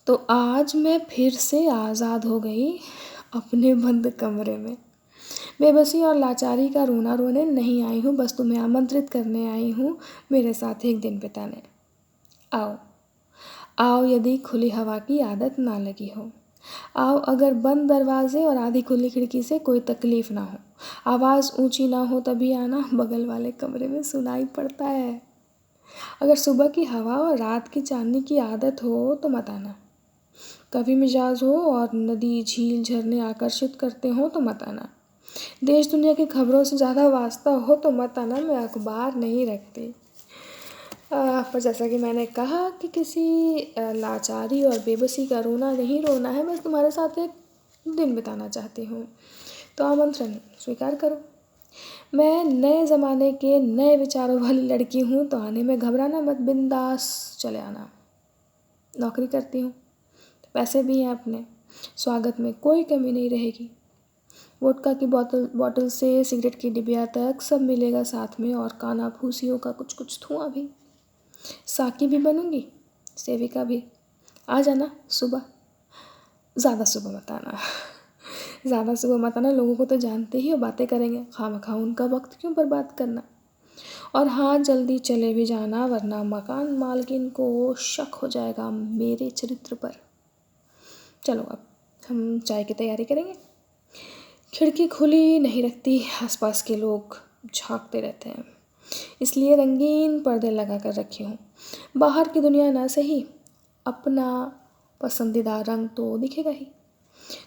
तो आज मैं फिर से आज़ाद हो गई अपने बंद कमरे में। बेबसी और लाचारी का रोना रोने नहीं आई हूँ, बस तुम्हें आमंत्रित करने आई हूँ मेरे साथ एक दिन बिताने। आओ आओ, यदि खुली हवा की आदत ना लगी हो। आओ, अगर बंद दरवाजे और आधी खुली खिड़की से कोई तकलीफ़ ना हो। आवाज़ ऊंची ना हो तभी आना, बगल वाले कमरे में सुनाई पड़ता है। अगर सुबह की हवा और रात की चांदनी की आदत हो तो मत आना। कभी मिजाज हो और नदी झील झरने आकर्षित करते हो तो मत आना। देश दुनिया की खबरों से ज़्यादा वास्ता हो तो मत आना, मैं अखबार नहीं रखती। पर जैसा कि मैंने कहा कि किसी लाचारी और बेबसी का रोना नहीं रोना है, बस तुम्हारे साथ एक दिन बिताना चाहती हूँ। तो आमंत्रण स्वीकार करो। मैं नए ज़माने के नए विचारों वाली लड़की हूँ, तो आने में घबराना मत, बिंदास चले आना। नौकरी करती हूँ, पैसे भी हैं अपने, स्वागत में कोई कमी नहीं रहेगी। वोडका की बॉटल से सिगरेट की डिबिया तक सब मिलेगा साथ में, और काना फूसियों का कुछ कुछ धुआं भी। साकी भी बनूंगी, सेविका भी। आ जाना सुबह, ज़्यादा सुबह मत आना। ज़्यादा सुबह मत आना, लोगों को तो जानते ही हो, बातें करेंगे, खामखा उनका वक्त क्यों बर्बाद करना। और हाँ, जल्दी चले भी जाना, वरना मकान मालकिन को शक हो जाएगा मेरे चरित्र पर। चलो अब हम चाय की तैयारी करेंगे। खिड़की खुली नहीं रखती, आसपास के लोग झांकते रहते हैं, इसलिए रंगीन पर्दे लगा कर रखी हूँ। बाहर की दुनिया ना सही, अपना पसंदीदा रंग तो दिखेगा ही।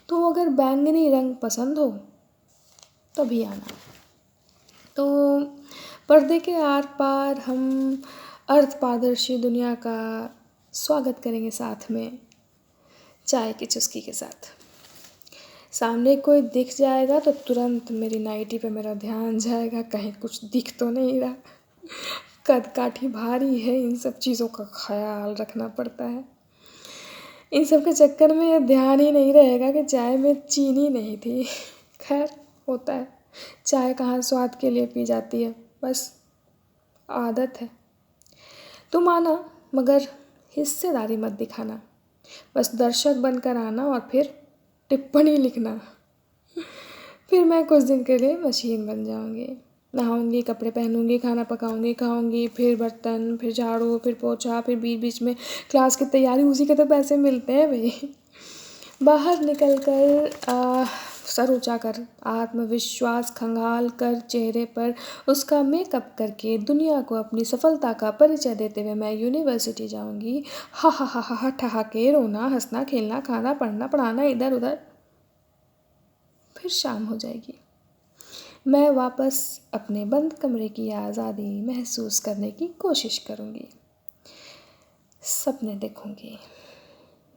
तो अगर बैंगनी रंग पसंद हो तभी आना। तो पर्दे के आर पार हम अर्ध पारदर्शी दुनिया का स्वागत करेंगे, साथ में चाय की चुस्की के साथ। सामने कोई दिख जाएगा तो तुरंत मेरी नाइटी पे मेरा ध्यान जाएगा, कहीं कुछ दिख तो नहीं रहा। कद काठी भारी है, इन सब चीज़ों का ख्याल रखना पड़ता है। इन सब के चक्कर में ध्यान ही नहीं रहेगा कि चाय में चीनी नहीं थी। खैर, होता है, चाय कहाँ स्वाद के लिए पी जाती है, बस आदत है। तुम आना, मगर हिस्सेदारी मत दिखाना, बस दर्शक बनकर आना और फिर टिप्पणी लिखना। फिर मैं कुछ दिन के लिए मशीन बन जाऊंगी। नहाऊंगी, कपड़े पहनूंगी, खाना पकाऊंगी, खाऊंगी, फिर बर्तन, फिर झाड़ू, फिर पोछा, फिर बीच बीच में क्लास की तैयारी, उसी के तो पैसे मिलते हैं भाई। बाहर निकल कर सर ऊंचा कर, आत्मविश्वास खंगाल कर चेहरे पर उसका मेकअप करके दुनिया को अपनी सफलता का परिचय देते हुए मैं यूनिवर्सिटी जाऊंगी। हा हा हा हा, ठहाके, रोना, हंसना, खेलना, खाना, पढ़ना, पढ़ाना, इधर उधर। फिर शाम हो जाएगी, मैं वापस अपने बंद कमरे की आज़ादी महसूस करने की कोशिश करूंगी। सपने देखूंगी,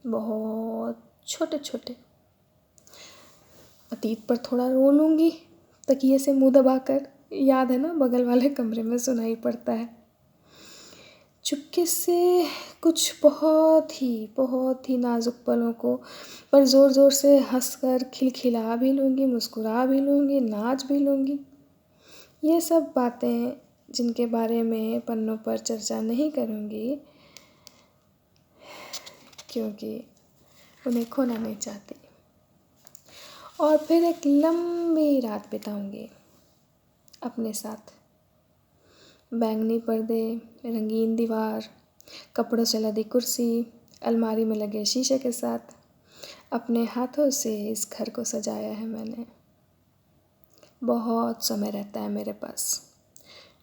बहुत छोटे छोटे। अतीत पर थोड़ा रो लूँगी, तकिए से मुंह दबाकर। याद है ना, बगल वाले कमरे में सुनाई पड़ता है। चुपके से कुछ बहुत ही नाजुक पलों को, पर ज़ोर ज़ोर से हंसकर खिलखिला भी लूँगी, मुस्कुरा भी लूँगी, नाच भी लूँगी। ये सब बातें जिनके बारे में पन्नों पर चर्चा नहीं करूँगी, क्योंकि उन्हें खोना नहीं चाहती। और फिर एक लंबी रात बिताऊंगी अपने साथ। बैंगनी पर्दे, रंगीन दीवार, कपड़ों से लदी कुर्सी, अलमारी में लगे शीशे के साथ अपने हाथों से इस घर को सजाया है मैंने। बहुत समय रहता है मेरे पास,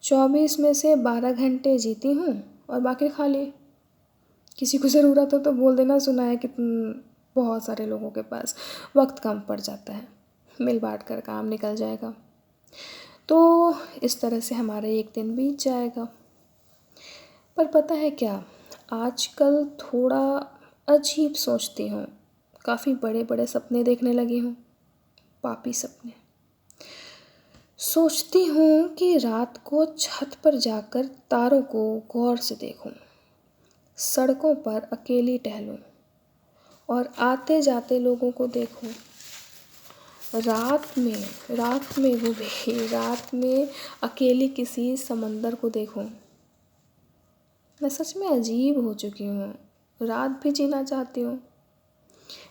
24 में से 12 घंटे जीती हूँ और बाकी खाली। किसी को ज़रूरत हो तो बोल देना, सुना है कि बहुत सारे लोगों के पास वक्त कम पड़ जाता है, मिल बांट कर काम निकल जाएगा। तो इस तरह से हमारा एक दिन बीत जाएगा। पर पता है क्या, आजकल थोड़ा अजीब सोचती हूँ, काफ़ी बड़े बड़े सपने देखने लगी हूँ, पापी सपने। सोचती हूँ कि रात को छत पर जाकर तारों को गौर से देखूँ, सड़कों पर अकेली टहलूँ और आते जाते लोगों को देखूँ। रात में वो भी रात में अकेली किसी समंदर को देखूं। मैं सच में अजीब हो चुकी हूँ, रात भी जीना चाहती हूँ,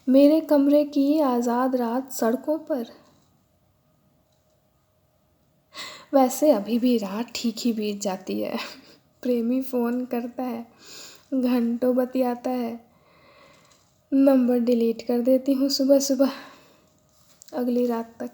मेरे कमरे की आज़ाद रात सड़कों पर। वैसे अभी भी रात ठीक ही बीत जाती है। प्रेमी फ़ोन करता है, घंटों बतियाता है, नंबर डिलीट कर देती हूँ सुबह सुबह, अगली रात तक।